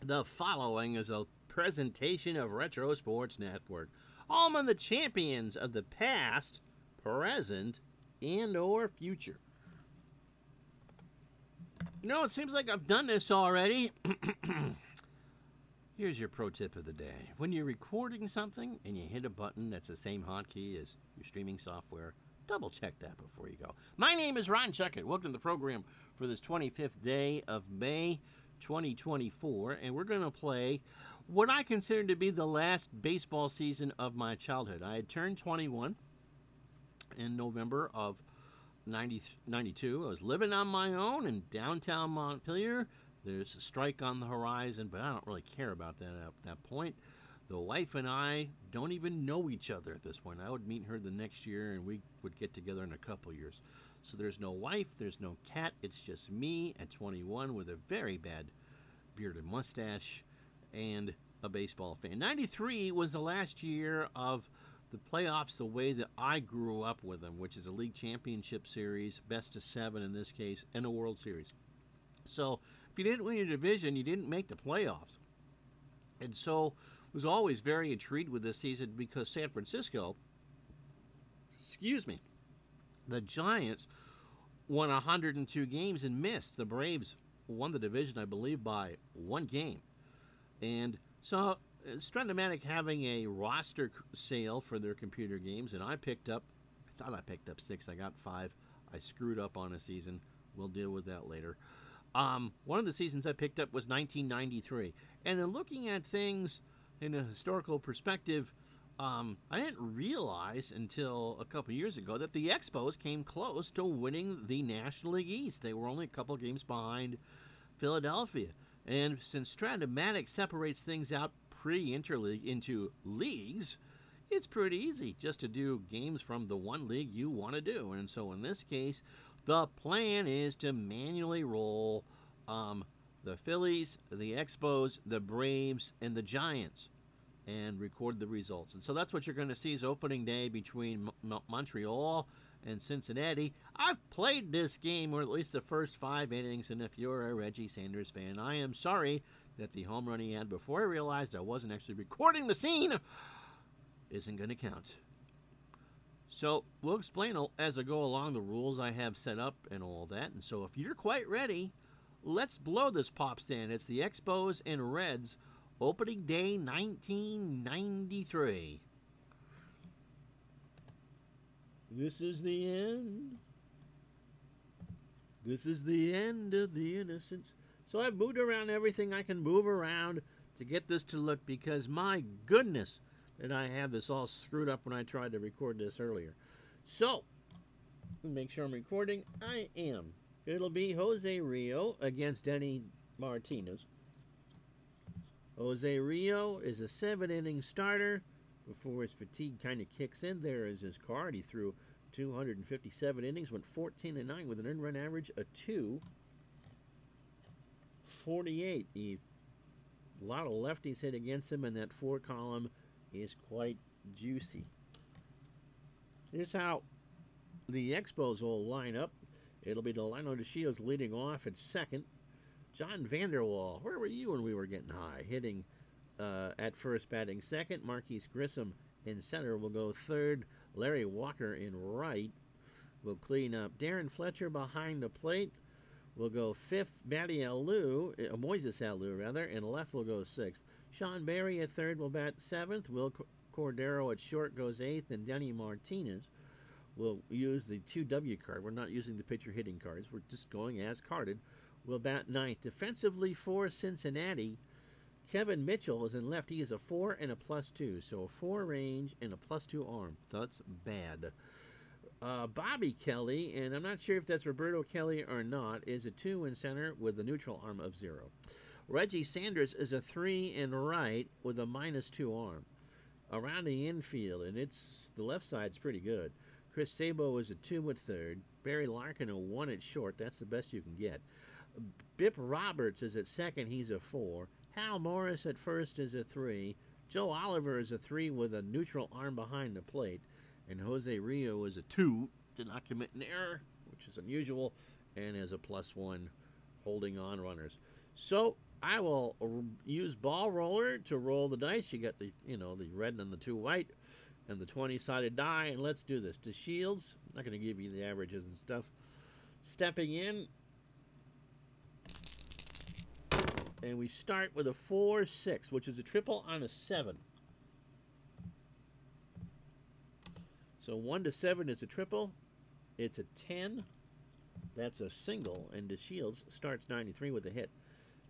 The following is a presentation of Retro Sports Network. Home of the champions of the past, present, and or future. You know, it seems like I've done this already. Here's your pro tip of the day. When you're recording something and you hit a button that's the same hotkey as your streaming software, double check that before you go. My name is Ron Chuckett. Welcome to the program for this 25th day of May 2024, and we're going to play what I consider to be the last baseball season of my childhood. I had turned 21 in November of 92. I was living on my own in downtown Montpelier. There's a strike on the horizon, but I don't really care about that at that point. The wife and I don't even know each other at this point. I would meet her the next year, and we would get together in a couple years. So there's no wife, there's no cat. It's just me at 21 with a very bad beard and mustache and a baseball fan. 93 was the last year of the playoffs the way that I grew up with them, which is a league championship series, best of 7 in this case, and a World Series. So if you didn't win your division, you didn't make the playoffs. And so was always very intrigued with this season because San Francisco, the Giants won 102 games and missed. The Braves won the division, I believe, by 1 game. And so Strat-o-Matic having a roster sale for their computer games, and I thought I picked up 6. I got 5. I screwed up on a season. We'll deal with that later. One of the seasons I picked up was 1993. And in looking at things in a historical perspective, I didn't realize until a couple years ago that the Expos came close to winning the National League East. They were only a couple games behind Philadelphia. And since Strat-o-Matic separates things out pre-interleague into leagues, it's pretty easy just to do games from the one league you want to do. And so in this case, the plan is to manually roll the Phillies, the Expos, the Braves, and the Giants and record the results. And so that's what you're going to see is opening day between Montreal and Cincinnati. I've played this game, or at least the first 5 innings, and if you're a Reggie Sanders fan, I am sorry that the home run he had before I realized I wasn't actually recording the scene isn't going to count. So we'll explain as I go along the rules I have set up and all that. And so if you're quite ready, let's blow this pop stand. It's the Expos and Reds, opening day 1993. This is the end. This is the end of the innocence. So I've moved around everything I can move around to get this to look, because my goodness, did I have this all screwed up when I tried to record this earlier. So, make sure I'm recording. I am. It'll be Jose Rio against Denny Martinez. Jose Rio is a 7-inning starter. Before his fatigue kind of kicks in, there is his card. He threw 257 innings, went 14-9 with an earned run average of 2.48. A lot of lefties hit against him, and that 4 column is quite juicy. Here's how the Expos will line up. It'll be Delino DeShields leading off at second. John Vanderwall, where were you when we were getting high? Hitting at first, batting second. Marquise Grissom in center will go third. Larry Walker in right will clean up. Darren Fletcher behind the plate will go fifth. Moises Alou, rather, and left will go sixth. Sean Barry at third will bat seventh. Will Cordero at short goes eighth, and Denny Martinez will use the 2W card. We're not using the pitcher hitting cards. We're just going as carded. Will bat ninth. Defensively for Cincinnati, Kevin Mitchell is in left. He is a 4 and a +2. So a 4 range and a +2 arm. That's bad. Bobby Kelly, and I'm not sure if that's Roberto Kelly or not, is a 2 in center with a neutral arm of 0. Reggie Sanders is a 3 in right with a -2 arm. Around the infield, and the left side's pretty good. Chris Sabo is a 2 at third. Barry Larkin a 1 at short. That's the best you can get. Bip Roberts is at second. He's a 4. Hal Morris at first is a 3. Joe Oliver is a 3 with a neutral arm behind the plate. And Jose Rio is a 2. Did not commit an error, which is unusual, and is a +1 holding on runners. So I will use ball roller to roll the dice. You got the, the red and the 2 white and the 20-sided die, and let's do this. The shields, I'm not going to give you the averages and stuff. Stepping in, and we start with a 4-6, which is a triple on a 7. So 1 to 7 is a triple. It's a 10. That's a single, and the shields starts 93 with a hit.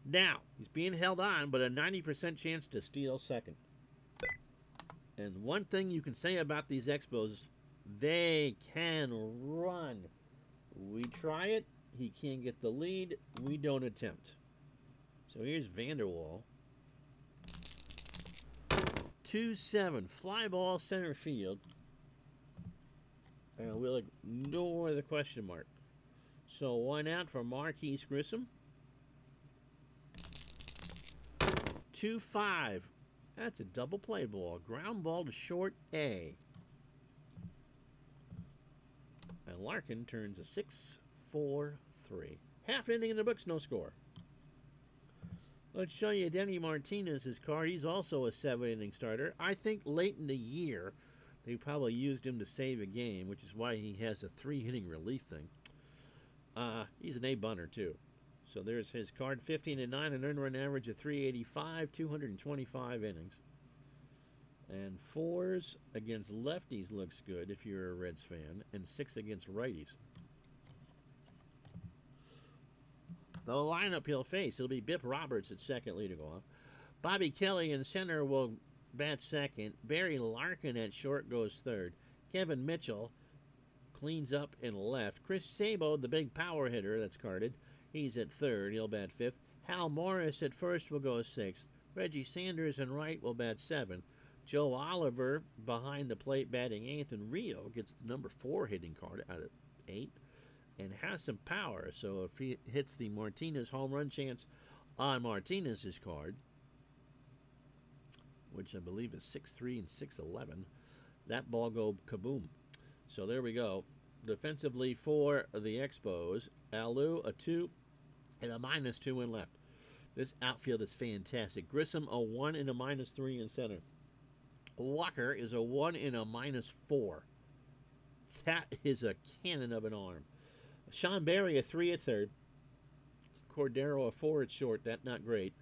Now, he's being held on, but a 90% chance to steal second. And one thing you can say about these Expos, they can run. We try it. He can't get the lead. We don't attempt. So here's Vanderwall. 2-7. Fly ball center field. And we'll ignore the question mark. So 1 out for Marquise Grissom. 2-5. That's a double play ball. Ground ball to short A. And Larkin turns a 6-4-3. Half inning in the books, no score. Let's show you Denny Martinez's card. He's also a 7-inning starter. I think late in the year, they probably used him to save a game, which is why he has a 3-inning relief thing. He's an A-bunter, too. So there's his card, 15-9, an earned run average of 385, 225 innings. And 4s against lefties looks good if you're a Reds fan, and 6 against righties. The lineup he'll face, it'll be Bip Roberts at second, leading off. Bobby Kelly in center will bat second. Barry Larkin at short goes third. Kevin Mitchell cleans up in left. Chris Sabo, the big power hitter that's carded, he's at third. He'll bat fifth. Hal Morris at first will go sixth. Reggie Sanders in right will bat seventh. Joe Oliver behind the plate batting eighth. And Rio gets the number 4 hitting card out of 8 and has some power. So if he hits the Martinez home run chance on Martinez's card, which I believe is 6'3" and 6'11", that ball go kaboom. So there we go. Defensively for the Expos, Alou a 2 and a -2 in left. This outfield is fantastic. Grissom a 1 and a -3 in center. Walker is a 1 and a -4. That is a cannon of an arm. Sean Barry a 3 at third. Cordero a 4 at short. That's not great.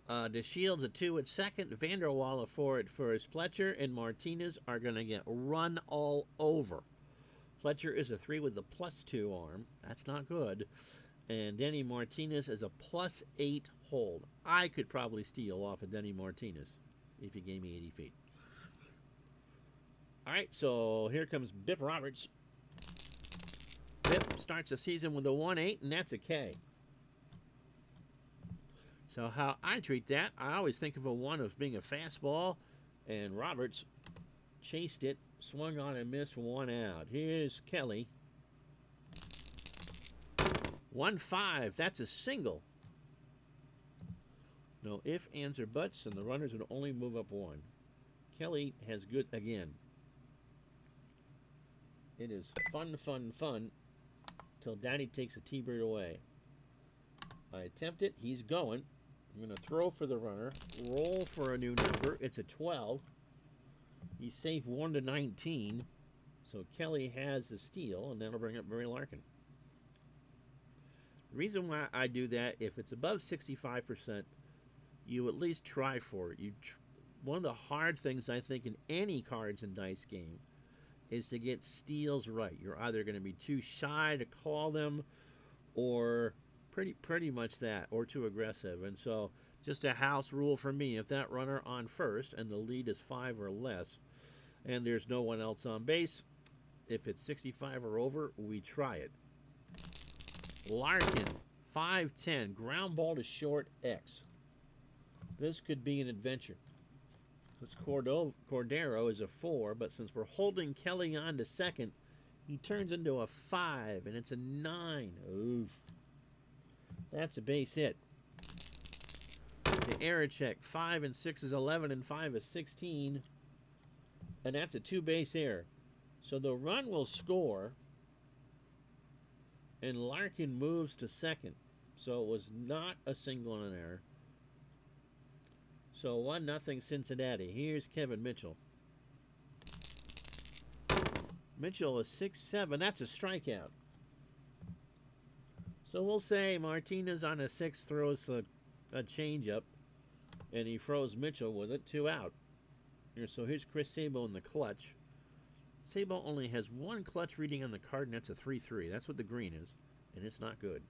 DeShields a 2 at second. Vanderwall a 4 at first. Fletcher and Martinez are going to get run all over. Fletcher is a 3 with the +2 arm. That's not good. And Denny Martinez is a +8 hold. I could probably steal off of Denny Martinez if he gave me 80 feet. All right, so here comes Bip Roberts. Bip starts the season with a 1-8, and that's a K. So how I treat that, I always think of a 1 of being a fastball, and Roberts chased it, swung on and missed 1 out. Here's Kelly. 1-5, that's a single. No ifs, ands, or buts, and the runners would only move up 1. Kelly has good again. It is fun, fun, fun till Daddy takes a T-bird away. I attempt it. He's going. I'm going to throw for the runner. Roll for a new number. It's a 12. He's safe 1 to 19. So Kelly has a steal, and that'll bring up Barry Larkin. The reason why I do that, if it's above 65%, you at least try for it. One of the hard things, I think, in any cards and dice game is to get steals right. You're either going to be too shy to call them, or pretty much that, or too aggressive. And so just a house rule for me, if that runner on first and the lead is 5 or less and there's no one else on base, if it's 65 or over, we try it. Larkin, 5-10, ground ball to short X. This could be an adventure. This Cordero is a 4, but since we're holding Kelly on to second, he turns into a 5, and it's a 9. Oof. That's a base hit. The error check, 5 and 6 is 11, and 5 is 16. And that's a 2-base error. So the run will score, and Larkin moves to second. So it was not a single and an error. So 1-0 Cincinnati. Here's Kevin Mitchell. Mitchell is 6-7. That's a strikeout. So we'll say Martinez on a 6 throws a changeup, and he throws Mitchell with it. 2 out. So here's Chris Sabo in the clutch. Sabo only has 1 clutch reading on the card, and that's a 3-3. That's what the green is, and it's not good.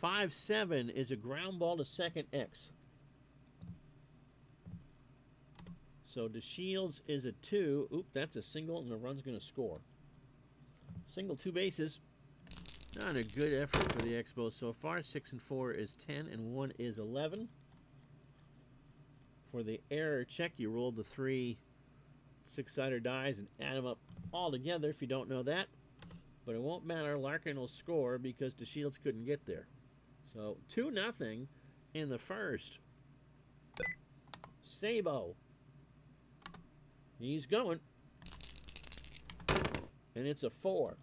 5-7 is a ground ball to second X. So DeShields is a 2. Oop, that's a single, and the run's going to score. Single, 2 bases. Not a good effort for the Expos so far. 6 and 4 is 10, and 1 is 11. For the error check, you roll the 3 6-sider dice and add them up all together if you don't know that. But it won't matter. Larkin will score because DeShields couldn't get there. So 2-0 in the first. Sabo. He's going. And it's a 4.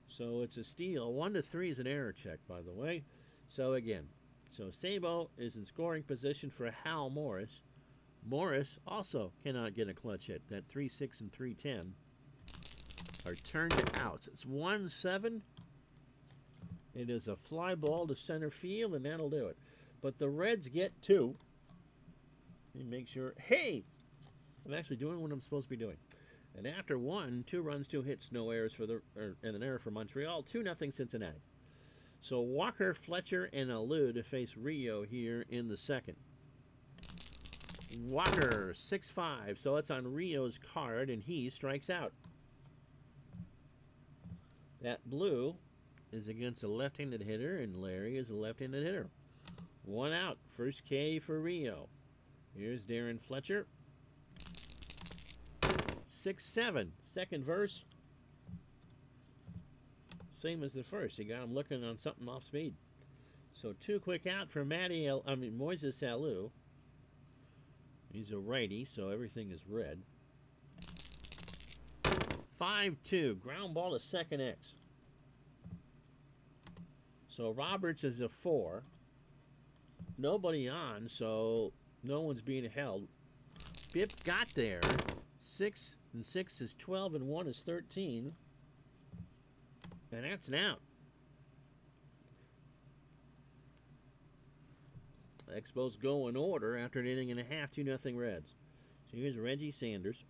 So it's a steal. 1-3 is an error check, by the way. So again, Sabo is in scoring position for Hal Morris. Morris also cannot get a clutch hit. That 3-6 and 3-10 are turned to outs. It's 1-7. It is a fly ball to center field, and that'll do it. But the Reds get 2. Let me make sure. Hey! I'm actually doing what I'm supposed to be doing. And after 1, 2 runs, 2 hits, no errors for and an error for Montreal. 2-0 Cincinnati. So Walker, Fletcher, and Alou to face Rio here in the second. Walker, 6-5. So it's on Rio's card, and he strikes out. That blue is against a left-handed hitter, and Larry is a left-handed hitter. 1 out. First K for Rio. Here's Darren Fletcher. 6-7. Second verse. Same as the first. You got him looking on something off speed. So 2 quick out for Moises Alou. He's a righty, so everything is red. 5-2. Ground ball to second X. So Roberts is a 4. Nobody on, so no one's being held. Bip got there. 6 and 6 is 12, and 1 is 13. And that's an out. Expos go in order after an inning and a half. 2-0 Reds. So here's Reggie Sanders.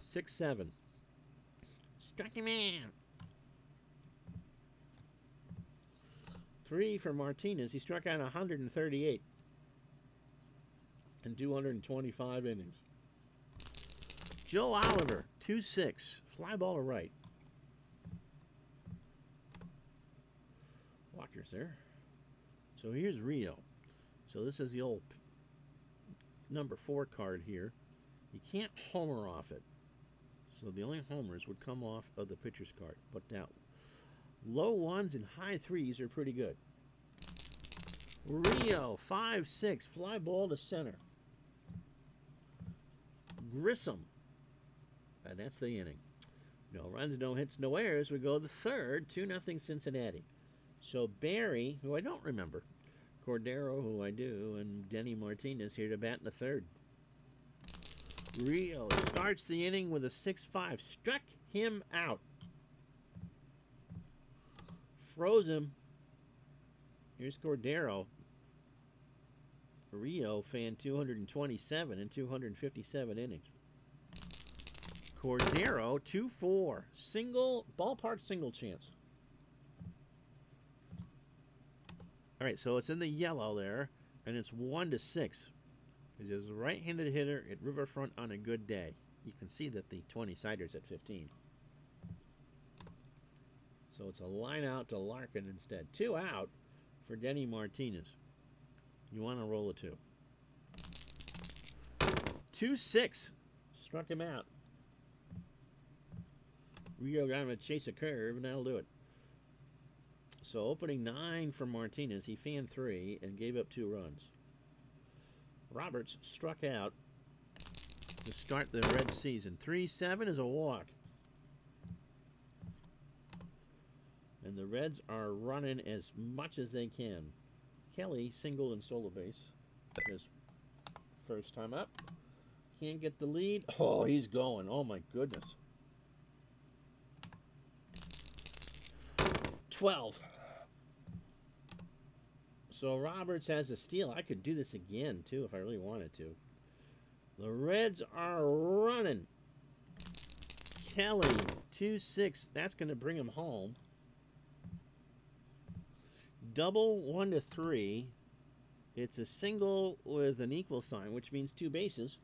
6-7. Struck him out. 3 for Martinez. He struck out 138 in 225 innings. Joe Oliver, 2-6. Fly ball to right. Walker's there. So here's Rio. So this is the old number 4 card here. You can't homer off it. So the only homers would come off of the pitcher's card. But now, low 1s and high 3s are pretty good. Rio, 5-6. Fly ball to center. Grissom. And that's the inning. No runs, no hits, no errors. We go the third. 2-0 Cincinnati. So Barry, who I don't remember, Cordero, who I do, and Denny Martinez here to bat in the third. Rio starts the inning with a 6-5. Struck him out. Froze him. Here's Cordero. Rio fan 227 in 257 innings. Cordero 2-4. Single, ballpark single chance. All right, so it's in the yellow there, and it's 1-6. He's a right-handed hitter at Riverfront on a good day. You can see that the 20-sider's at 15. So it's a line out to Larkin instead. 2 out for Denny Martinez. You want to roll a 2. 2-6. Struck him out. Rio got him to chase a curve, and that'll do it. So opening 9 for Martinez. He fanned 3 and gave up 2 runs. Roberts struck out to start the Red season. 3-7 is a walk. And the Reds are running as much as they can. Kelly singled and stole a base. His first time up. Can't get the lead. Oh, he's going. Oh, my goodness. 12. So Roberts has a steal. I could do this again, too, if I really wanted to. The Reds are running. Kelly, 2-6. That's going to bring him home. Double 1-3. It's a single with an equal sign, which means 2 bases.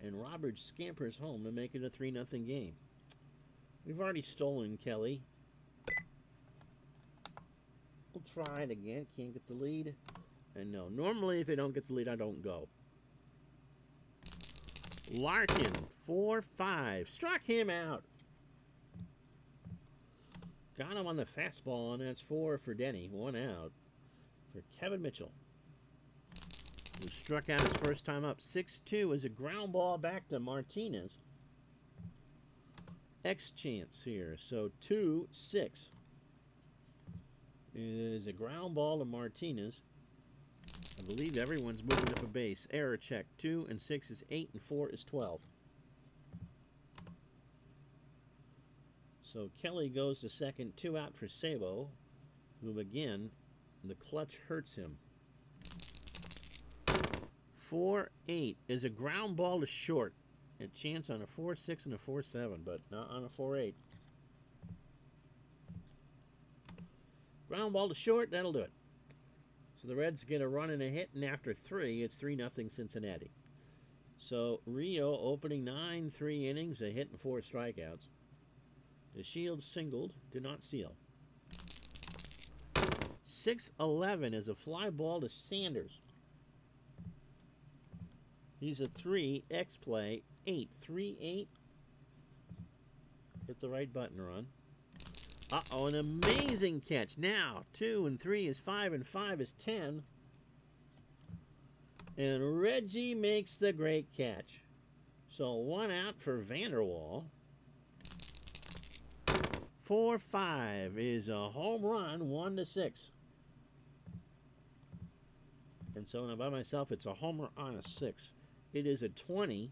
And Roberts scampers home to make it a 3-0 game. We've already stolen Kelly. We'll try it again. Can't get the lead. And no, normally if they don't get the lead, I don't go. Larkin, 4-5. Struck him out. Got him on the fastball, and that's 4 for Denny. 1 out for Kevin Mitchell, who struck out his first time up. 6-2 is a ground ball back to Martinez. X chance here. So 2-6 is a ground ball to Martinez. I believe everyone's moving up a base. Error check. 2 and 6 is 8 and 4 is 12. So Kelly goes to second. 2 out for Sabo, who again, the clutch hurts him. 4-8 is a ground ball to short. A chance on a 4-6 and a 4-7, but not on a 4-8. Ground ball to short, that'll do it. So the Reds get a run and a hit, and after 3, it's 3-0 Cincinnati. So Rio opening 9 3 innings, a hit and 4 strikeouts. The Shields singled, did not steal. 6-11 is a fly ball to Sanders. He's a 3, X play, 8, 3-8. Hit the right button, Ron. Uh-oh, an amazing catch. Now, 2 and 3 is 5 and 5 is 10. And Reggie makes the great catch. So 1 out for Vanderwall. 4-5 is a home run, 1-6. And so when I'm by myself, it's a homer on a 6. It is a 20.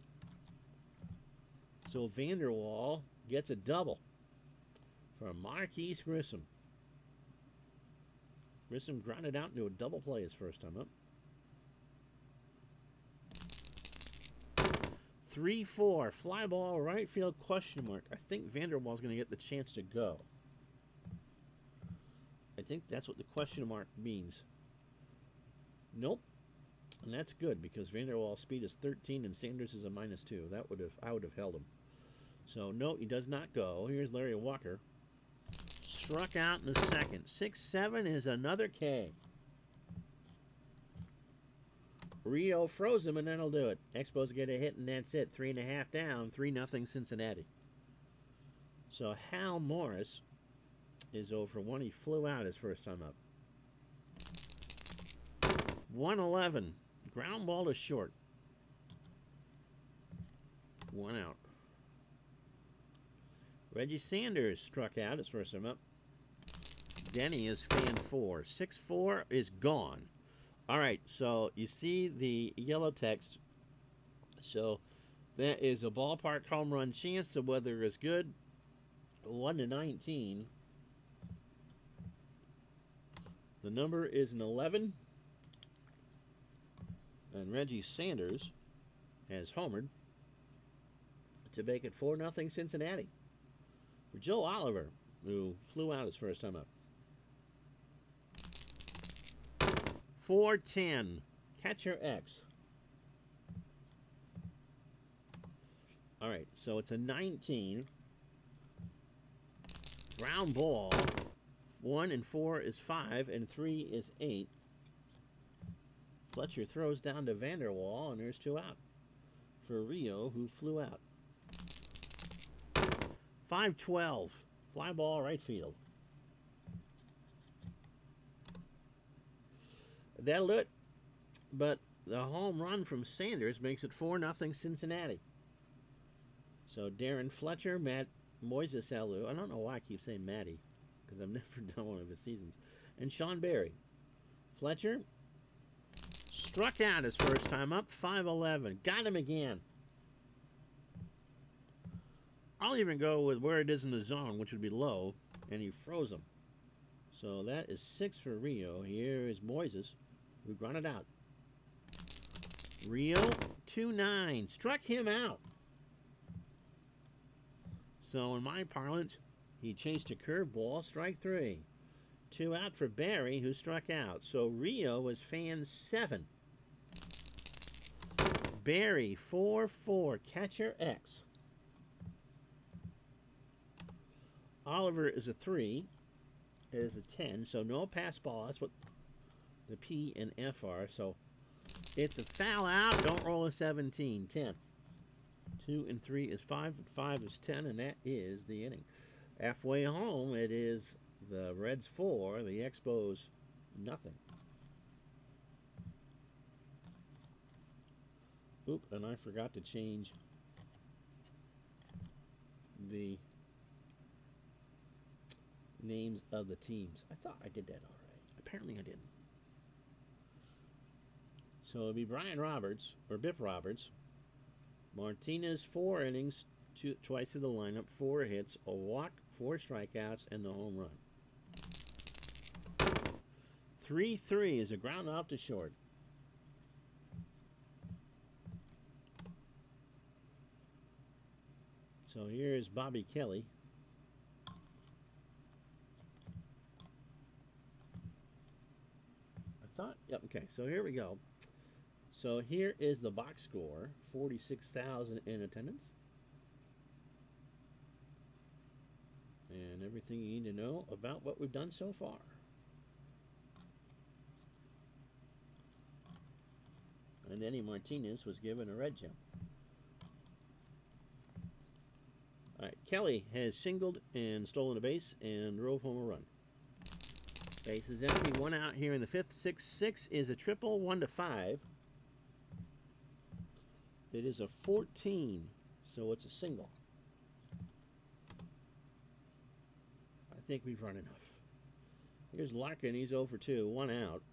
So Vanderwall gets a double from Marquise Grissom. Grissom grounded out into a double play his first time up. 3-4, fly ball, right field, question mark. I think Vanderwall's going to get the chance to go. I think that's what the question mark means. Nope. And that's good because Vanderwall's speed is 13 and Sanders is a -2. I would have held him. So no, he does not go. Here's Larry Walker. Struck out in the second. 6-7 is another K. Rio froze him, and that'll do it. Expos get a hit, and that's it. 3.5 down, 3-0 Cincinnati. So Hal Morris is 0 for 1. He flew out his first time up. 1-11. Ground ball to short. 1 out. Reggie Sanders struck out his first time up. Denny is fan 4. 6-4 is gone. All right, so you see the yellow text. So that is a ballpark home run chance. The weather is good. 1-19. The number is an 11. And Reggie Sanders has homered to make it 4-0 Cincinnati. For Joe Oliver, who flew out his first time up. 4-10. Catcher X. All right, so it's a 19. Ground ball. 1 and 4 is 5, and 3 is 8. Fletcher throws down to Vanderwall, and there's 2 out for Rio, who flew out. 5-12. Fly ball right field. That'll do it. But the home run from Sanders makes it 4-0 Cincinnati. So Darren Fletcher, Matt Moises Alou. I don't know why I keep saying Matty, because I've never done one of his seasons. And Sean Barry. Fletcher struck out his first time up, 5-11. Got him again. I'll even go with where it is in the zone, which would be low, and he froze him. So that is 6 for Rio. Here is Moises, who grounded out. Rio, 2-9. Struck him out. So in my parlance, he chased a curveball, strike 3. 2 out for Barry, who struck out. So Rio was fan 7. Barry, 4-4. Catcher X. Oliver is a 3. It is a 10. So no pass ball. That's what the P and F are. So it's a foul out. Don't roll a 17. 10. 2 and 3 is 5. 5 is 10. And that is the inning. Halfway home, it is the Reds 4. The Expos nothing. Oop, and I forgot to change the names of the teams. I thought I did that already. Apparently I didn't. So it'll be Brian Roberts, or Biff Roberts. Martinez, 4 innings, twice through the lineup, 4 hits, a walk, 4 strikeouts, and the home run. 3-3 is a ground out to short. So here's Bobby Kelly. Yep, okay, so here we go. So here is the box score, 46,000 in attendance. And everything you need to know about what we've done so far. And Eddie Martinez was given a red gem. All right, Kelly has singled and stolen a base and drove home a run. Base is empty, 1 out here in the 5th. 6-6 is a triple, 1-5. It is a 14, so it's a single. I think we've run enough. Here's Larkin, he's 0 for 2, 1 out.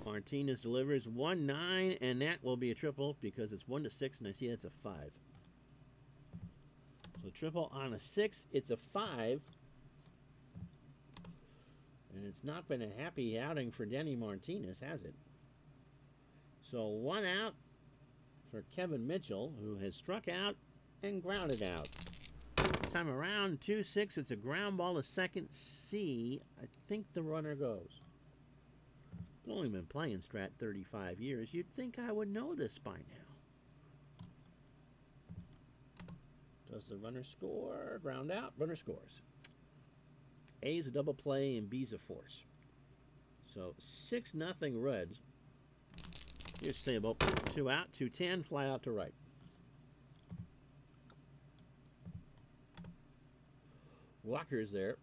Martinez delivers 1-9, and that will be a triple because it's 1-6, and I see that's a 5. So triple on a 6, it's a 5. And it's not been a happy outing for Denny Martinez, has it? So 1 out for Kevin Mitchell, who has struck out and grounded out. This time around, 2-6. It's a ground ball to second C. I think the runner goes. I've only been playing Strat 35 years. You'd think I would know this by now. Does the runner score? Ground out. Runner scores. A is a double play and B is a force. So 6-0 Reds. Here's Sable. 2 out, 2-10, fly out to right. Walker's there.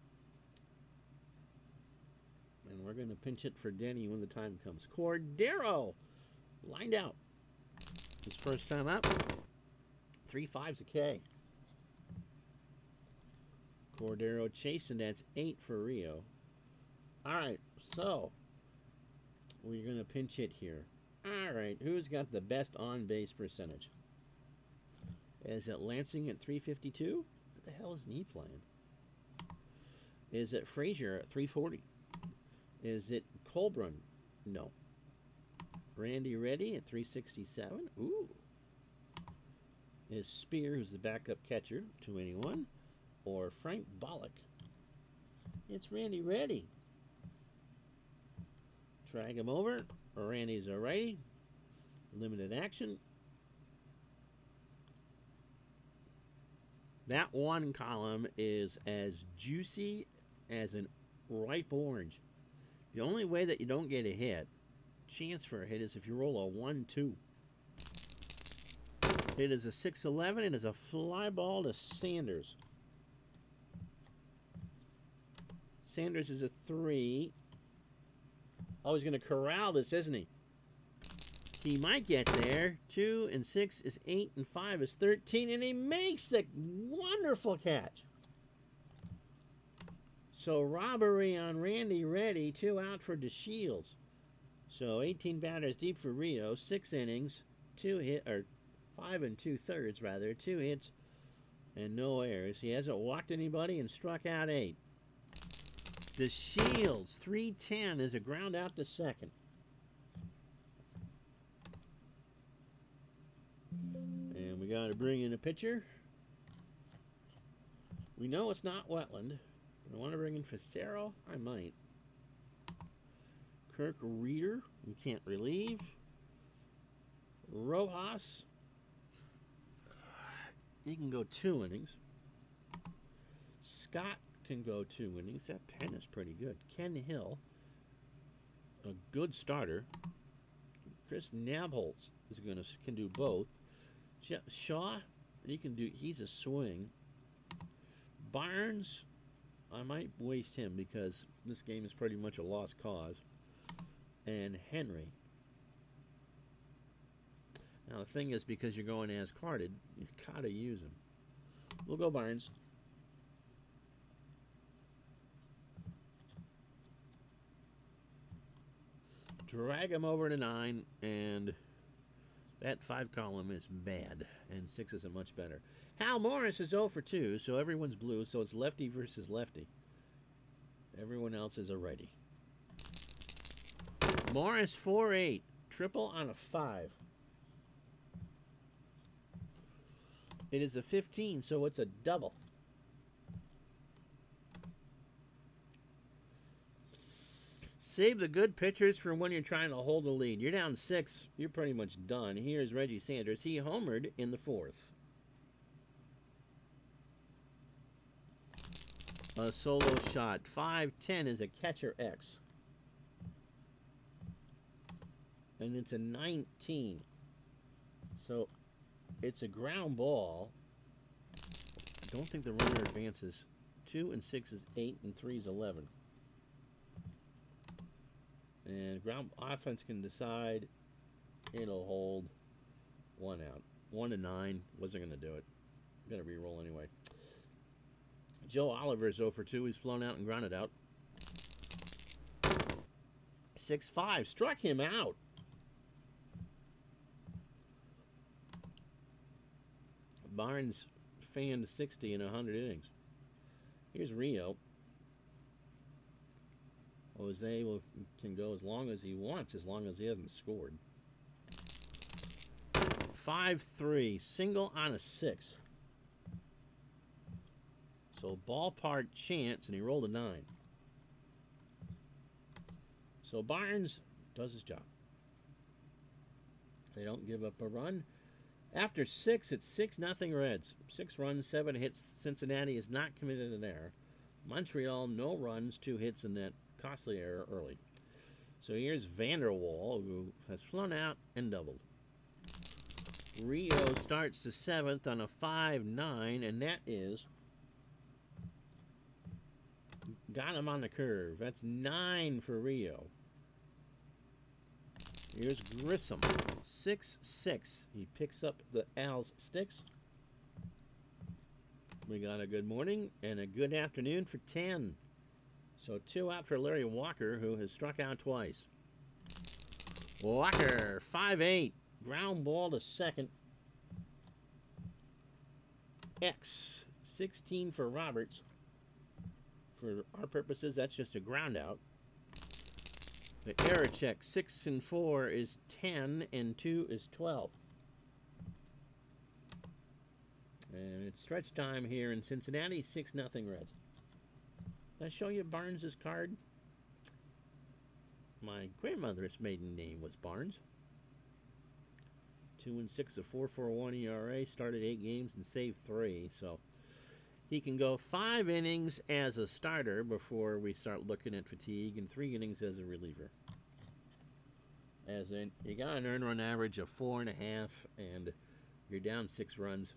And we're going to pinch it for Denny when the time comes. Cordero lined out. His first time up. 3-5's a K. Cordero chasing, that's 8 for Rio. All right, so we're going to pinch hit here. All right, who's got the best on-base percentage? Is it Lansing at 352? What the hell is he playing? Is it Frazier at 340? Is it Colburn? No. Randy Reddy at 367? Ooh. Is Spear, who's the backup catcher, 281? Or Frank Bollock? It's Randy Reddy. Drag him over. Randy's a righty. Limited action. That one column is as juicy as an ripe orange. The only way that you don't get a hit, chance for a hit, is if you roll a 1-2. It is a 6-11. It is a fly ball to Sanders. Sanders is a 3. Oh, he's going to corral this, isn't he? He might get there. 2 and 6 is 8 and 5 is 13, and he makes the wonderful catch. So robbery on Randy Reddy, 2 out for DeShields. So 18 batters deep for Rio, 6 innings, 5 and 2/3 rather, 2 hits and no errors. He hasn't walked anybody and struck out 8. DeShields, 310 is a ground out to second. And we got to bring in a pitcher. We know it's not Wetland. I want to bring in Facero. I might. Kirk Reeder. We can't relieve. Rojas. He can go 2 innings. Scott can go 2 innings. That pen is pretty good. Ken Hill. A good starter. Chris Nabholz is can do both. Shaw, he's a swing. Barnes, I might waste him because this game is pretty much a lost cause. And Henry. Now the thing is, because you're going as carded, you gotta use him. We'll go Barnes. Drag him over to 9, and that 5 column is bad, and 6 isn't much better. Hal Morris is 0 for 2, so everyone's blue, so it's lefty versus lefty. Everyone else is a righty. Morris 4-8, triple on a 5. It is a 15, so it's a double. Save the good pitchers for when you're trying to hold a lead. You're down 6. You're pretty much done. Here's Reggie Sanders. He homered in the 4th. A solo shot. 5-10 is a catcher X. And it's a 19. So it's a ground ball. I don't think the runner advances. 2 and 6 is 8 and 3 is 11. And ground offense can decide. It'll hold 1 out. 1 to 9. Wasn't going to do it. Going to re-roll anyway. Joe Oliver's 0 for 2. He's flown out and grounded out. 6-5. Struck him out. Barnes fanned 60 in 100 innings. Here's Rio. Jose can go as long as he wants, as long as he hasn't scored. 5-3, single on a 6. So ballpark chance, and he rolled a 9. So Barnes does his job. They don't give up a run. After 6, it's 6-0 Reds. 6 runs, 7 hits. Cincinnati has not committed an error. Montreal, no runs, 2 hits in that costly error early. So here's Vanderwall, who has flown out and doubled. Rio starts the 7th on a 5-9, and that is got him on the curve. That's 9 for Rio. Here's Grissom, 6-6. He picks up the Al's sticks. We got a good morning and a good afternoon for 10. So 2 out for Larry Walker, who has struck out twice. Walker, 5-8. Ground ball to second. X, 16 for Roberts. For our purposes, that's just a ground out. The error check, 6 and 4 is 10, and 2 is 12. And it's stretch time here in Cincinnati, 6-0 Reds. Did I show you Barnes' card? My grandmother's maiden name was Barnes. 2 and 6, a 4.41 ERA, started 8 games and saved 3, so he can go 5 innings as a starter before we start looking at fatigue, and 3 innings as a reliever. As in, you got an earned run average of 4.5, and you're down 6 runs.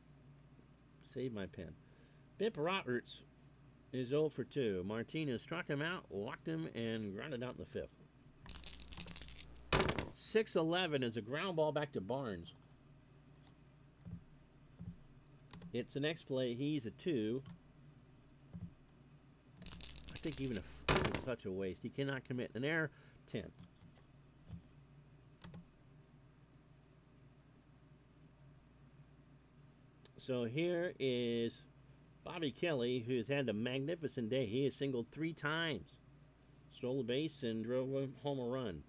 Save my pen. Bip Roberts is 0 for 2. Martinez struck him out, walked him, and grounded out in the 5th. 6-11 is a ground ball back to Barnes. It's the next play. He's a 2. I think even if this is such a waste, he cannot commit an error. 10. So here is Bobby Kelly, who's had a magnificent day. He has singled 3 times. Stole the base and drove home a run.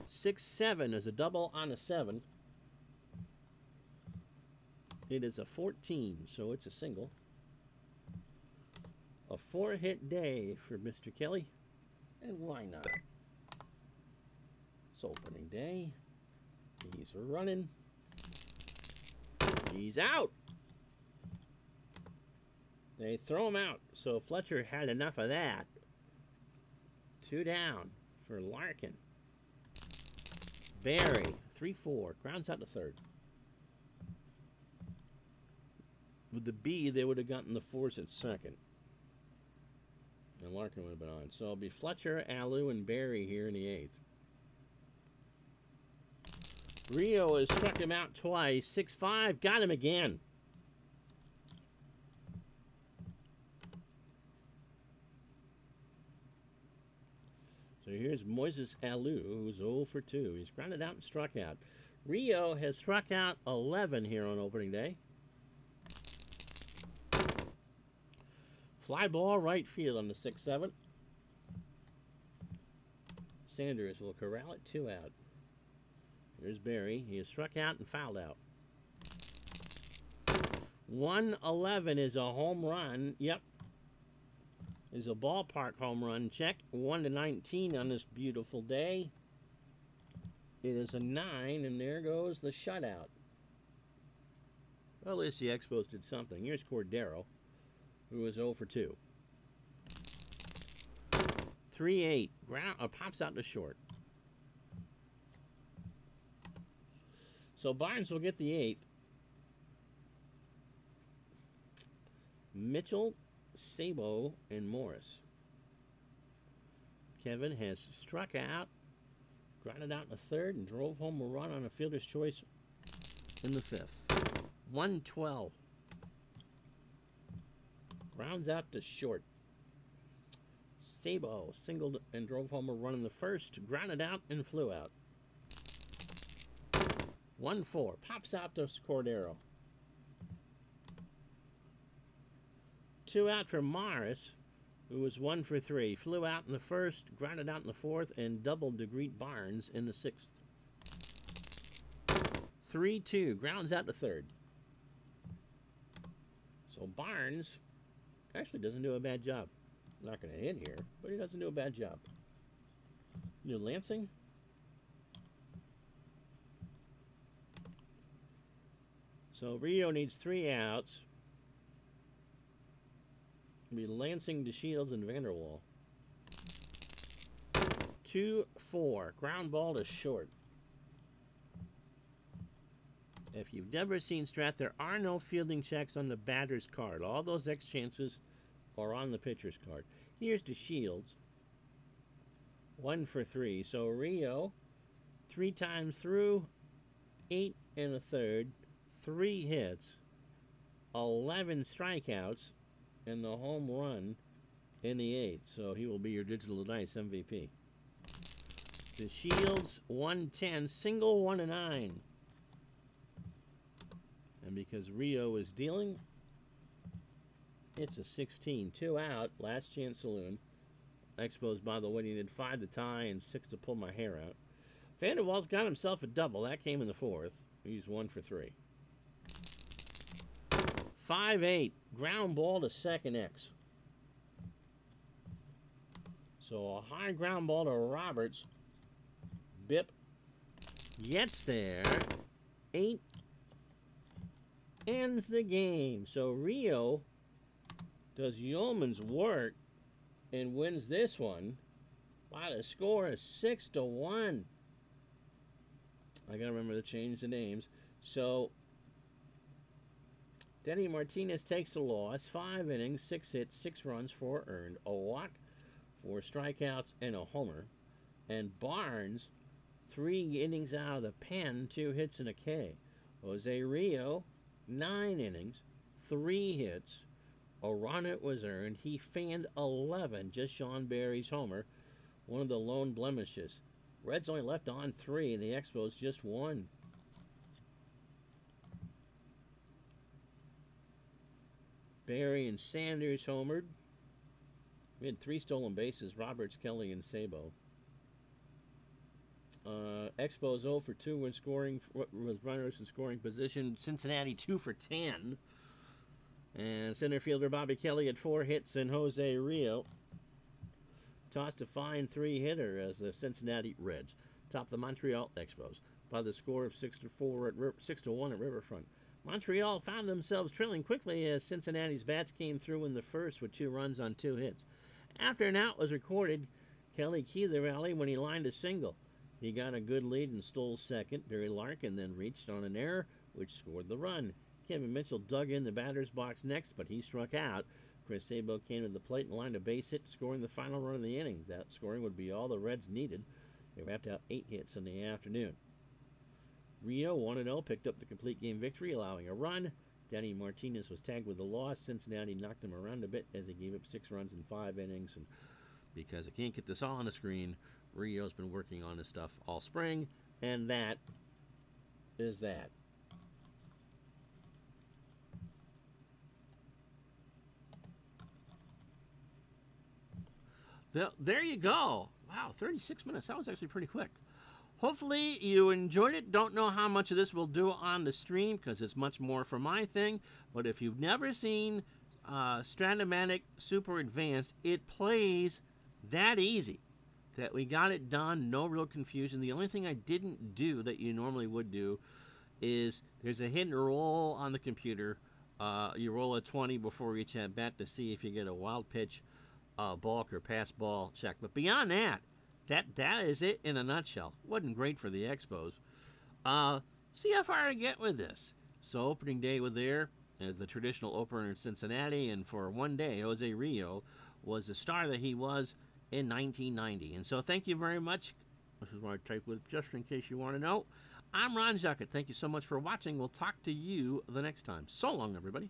6-7 is a double on a 7. It is a 14, so it's a single. A 4-hit day for Mr. Kelly. And why not? It's opening day. He's running. He's out. They throw him out. So Fletcher had enough of that. 2 down for Larkin. Barry, 3-4. Grounds out to third. With the B, they would have gotten the force at second. And Larkin would have been on. So it'll be Fletcher, Alou, and Barry here in the 8th. Rio has struck him out twice. 6-5. Got him again. So here's Moises Alou, who's 0 for 2. He's grounded out and struck out. Rio has struck out 11 here on opening day. Fly ball right field on the 6-7. Sanders will corral it, 2 out. Here's Barry. He is struck out and fouled out. 1-11 is a home run. Yep. Is a ballpark home run. Check. 1-19 on this beautiful day. It is a 9, and there goes the shutout. Well, at least the Expos did something. Here's Cordero, who was 0 for 2. 3-8. Pops out to short. So Barnes will get the 8th. Mitchell, Sabo, and Morris. Kevin has struck out, grounded out in the 3rd, and drove home a run on a fielder's choice in the 5th. 1-12. Grounds out to short. Sabo singled and drove home a run in the 1st, grounded out and flew out. 1-4. Pops out to Cordero. 2 out for Morris, who was 1 for 3. Flew out in the 1st, grounded out in the 4th, and doubled to greet Barnes in the 6th. 3-2. Grounds out to 3rd. So Barnes actually doesn't do a bad job. Not going to hit here, but he doesn't do a bad job. New Lansing. So Rio needs 3 outs. It'll be Lansing, DeShields, and Vanderwall. 2-4. Ground ball to short. If you've never seen Strat, there are no fielding checks on the batter's card. All those X chances are on the pitcher's card. Here's DeShields. 1 for 3. So Rio, 3 times through, 8 1/3. 3 hits, 11 strikeouts, and the home run in the 8th. So he will be your Digital Dice MVP. The Shields, 110, single 1-9. And because Rio is dealing, it's a 16. 2 out, last chance saloon. Expos, by the way, needed 5 to tie and 6 to pull my hair out. Vanderwall's got himself a double. That came in the 4th. He's 1 for 3. 5-8. Ground ball to second X. So a high ground ball to Roberts. Bip gets there. 8 ends the game. So Rio does yeoman's work and wins this one. Wow, the score is 6-1. I gotta remember to change the names. So Denny Martinez takes the loss. 5 innings, 6 hits, 6 runs, 4 earned, a walk, 4 strikeouts, and a homer. And Barnes, 3 innings out of the pen, 2 hits and a K. Jose Rio, 9 innings, 3 hits. A run it was earned. He fanned 11, just Sean Barry's homer, one of the lone blemishes. Reds only left on 3, and the Expos just 1. Barry and Sanders homered. We had 3 stolen bases, Roberts, Kelly, and Sabo. Expos 0 for 2 when scoring with runners in scoring position. Cincinnati 2 for 10. And center fielder Bobby Kelly had 4 hits, and Jose Rio tossed a fine 3-hitter as the Cincinnati Reds topped the Montreal Expos by the score of 6-1 at Riverfront. Montreal found themselves trailing quickly as Cincinnati's bats came through in the first with 2 runs on 2 hits. After an out was recorded, Kelly keyed the rally when he lined a single. He got a good lead and stole second. Barry Larkin then reached on an error, which scored the run. Kevin Mitchell dug in the batter's box next, but he struck out. Chris Sabo came to the plate and lined a base hit, scoring the final run of the inning. That scoring would be all the Reds needed. They wrapped out 8 hits in the afternoon. Rio 1-0 picked up the complete game victory, allowing a run. Danny Martinez was tagged with a loss. Cincinnati knocked him around a bit as he gave up 6 runs in 5 innings. And because I can't get this all on the screen, Rio's been working on this stuff all spring, and that is that. There you go. Wow, 36 minutes. That was actually pretty quick. Hopefully you enjoyed it. Don't know how much of this we'll do on the stream because it's much more for my thing. But if you've never seen Strat-o-Matic Super Advanced, it plays that easy that we got it done. No real confusion. The only thing I didn't do that you normally would do is there's a hit and roll on the computer. You roll a 20 before each at bat to see if you get a wild pitch, balk, or pass ball check. But beyond that, that is it in a nutshell. Wasn't great for the Expos. See how far I get with this. So opening day was there as the traditional opener in Cincinnati, and for one day, Jose Rio was the star that he was in 1990. And so thank you very much. This is what I type with just in case you want to know. I'm Ron Zuckett. Thank you so much for watching. We'll talk to you the next time. So long, everybody.